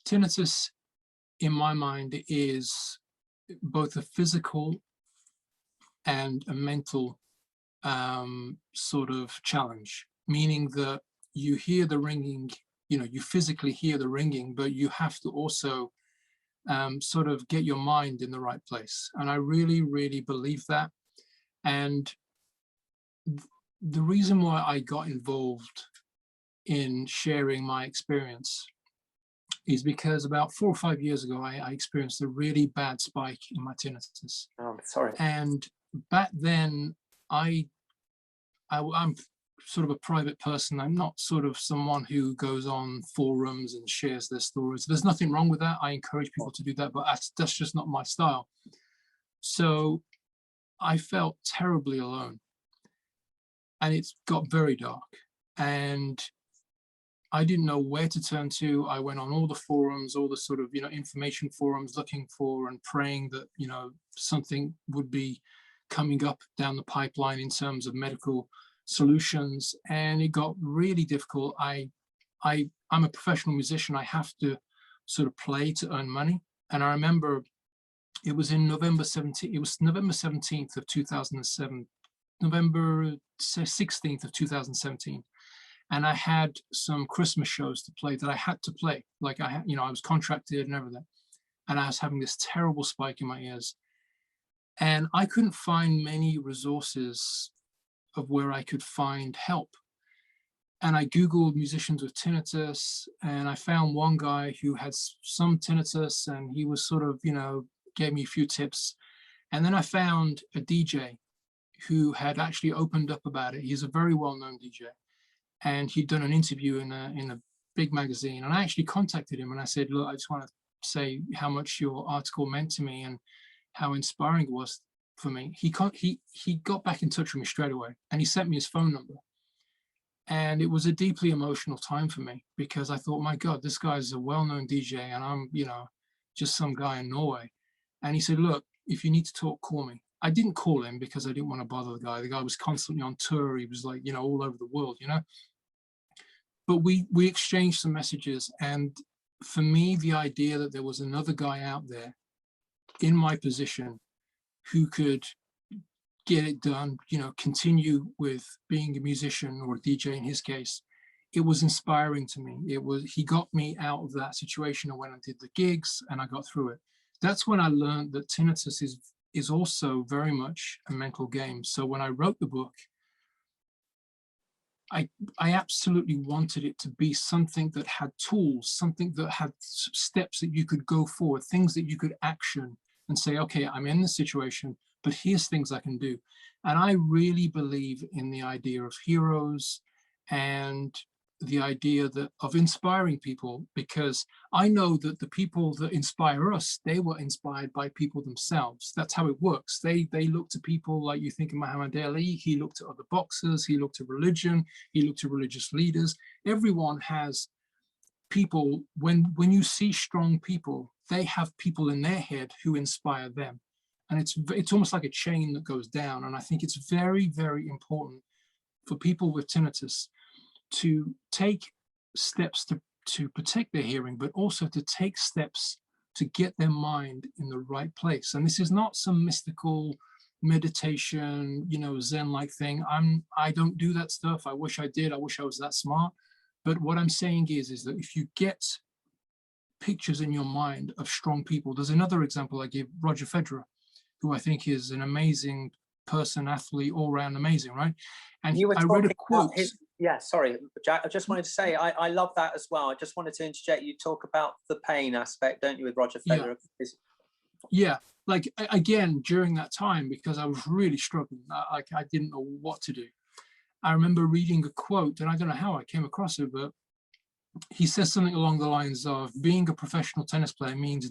tinnitus, in my mind, is both a physical and a mental sort of challenge, meaning that you hear the ringing, you physically hear the ringing, but you have to also sort of get your mind in the right place. And I really, really believe that. And the reason why I got involved in sharing my experience is because about 4 or 5 years ago, I experienced a really bad spike in my tinnitus. Oh, I'm sorry. And back then, I'm sort of a private person. I'm not sort of someone who goes on forums and shares their stories. There's nothing wrong with that. I encourage people to do that, but that's just not my style. So I felt terribly alone. And it got very dark. And I didn't know where to turn to. I went on all the forums, all the sort of, information forums, looking for and praying that, something would be coming up down the pipeline in terms of medical solutions. And it got really difficult. I'm a professional musician. I have to sort of play to earn money. And I remember it was in November 17th of 2007, November 16th of 2017. And I had some Christmas shows to play that I had to play. Like I was contracted and everything. And I was having this terrible spike in my ears. And I couldn't find many resources of where I could find help. And I Googled musicians with tinnitus, and I found one guy who had some tinnitus, and he was sort of, gave me a few tips. And then I found a DJ who had actually opened up about it. He's a very well-known DJ. And he'd done an interview in a big magazine. And I actually contacted him and I said, look, I just want to say how much your article meant to me and how inspiring it was for me. He got back in touch with me straight away, and he sent me his phone number. And it was a deeply emotional time for me, because I thought, my God, this guy's a well-known DJ and I'm, just some guy in Norway. And he said, look, if you need to talk, call me. I didn't call him because I didn't want to bother the guy. The guy was constantly on tour. He was like, all over the world, But we exchanged some messages. And for me, the idea that there was another guy out there in my position who could get it done, continue with being a musician, or a DJ in his case, it was inspiring to me. He got me out of that situation, and when I did the gigs and I got through it. That's when I learned that tinnitus is also very much a mental game. So when I wrote the book, I absolutely wanted it to be something that had tools, something that had steps that you could go forward, things that you could action and say, okay, I'm in this situation, but here's things I can do. And I really believe in the idea of heroes and the idea of inspiring people, because I know that the people that inspire us, they were inspired by people themselves. That's how it works. They look to people like, you think of Muhammad Ali, he looked at other boxers, he looked at religion, he looked at religious leaders. Everyone has people, when you see strong people, they have people in their head who inspire them. And it's almost like a chain that goes down. And I think it's very, very important for people with tinnitus to take steps to protect their hearing, but also to take steps to get their mind in the right place. And this is not some mystical meditation, Zen-like thing. I don't do that stuff. I wish I did. I wish I was that smart. But what I'm saying is that if you get pictures in your mind of strong people, there's another example I give, Roger Federer, who I think is an amazing person, athlete, all around amazing, right? And I read a quote. Yeah, sorry, Jack, I just wanted to say, I love that as well. I just wanted to interject, you talk about the pain aspect, don't you, with Roger Federer? Yeah, like, again, during that time, because I was really struggling, I didn't know what to do. I remember reading a quote, and I don't know how I came across it, but he says something along the lines of, being a professional tennis player means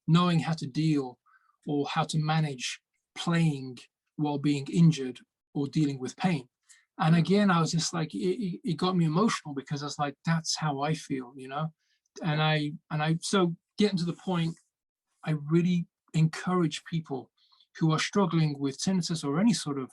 knowing how to deal or how to manage playing while being injured or dealing with pain. And again, I was just like, it got me emotional, because I was like, that's how I feel, And I so getting to the point, I really encourage people who are struggling with tinnitus or any sort of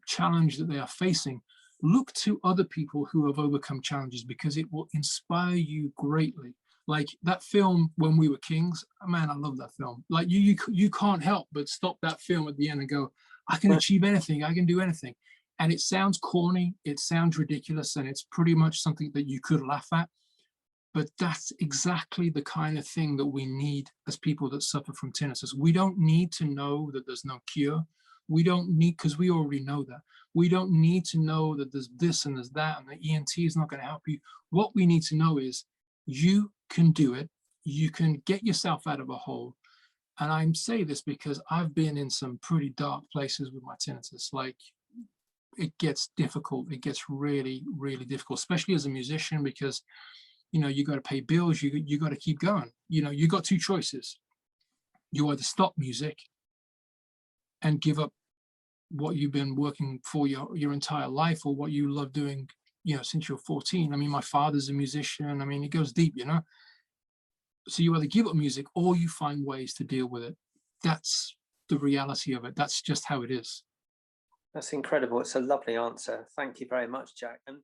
challenge that they are facing, look to other people who have overcome challenges, because it will inspire you greatly. Like that film, When We Were Kings, man, I love that film. Like you can't help but stop that film at the end and go, I can achieve anything, I can do anything. And it sounds corny, it sounds ridiculous, and it's pretty much something that you could laugh at. But that's exactly the kind of thing that we need as people that suffer from tinnitus. We don't need to know that there's no cure. We don't need, because we already know that. We don't need to know that there's this and there's that, and the ENT is not going to help you. What we need to know is you can do it. You can get yourself out of a hole. And I'm saying this because I've been in some pretty dark places with my tinnitus. Like, it gets difficult. It gets really, really difficult, especially as a musician, because you got to pay bills, you got to keep going. You got two choices. You either stop music and give up what you've been working for your entire life, or what you love doing, since you're 14. I mean, my father's a musician. I mean, it goes deep, So you either give up music or you find ways to deal with it. That's the reality of it. That's just how it is. That's incredible. It's a lovely answer. Thank you very much, Jack. And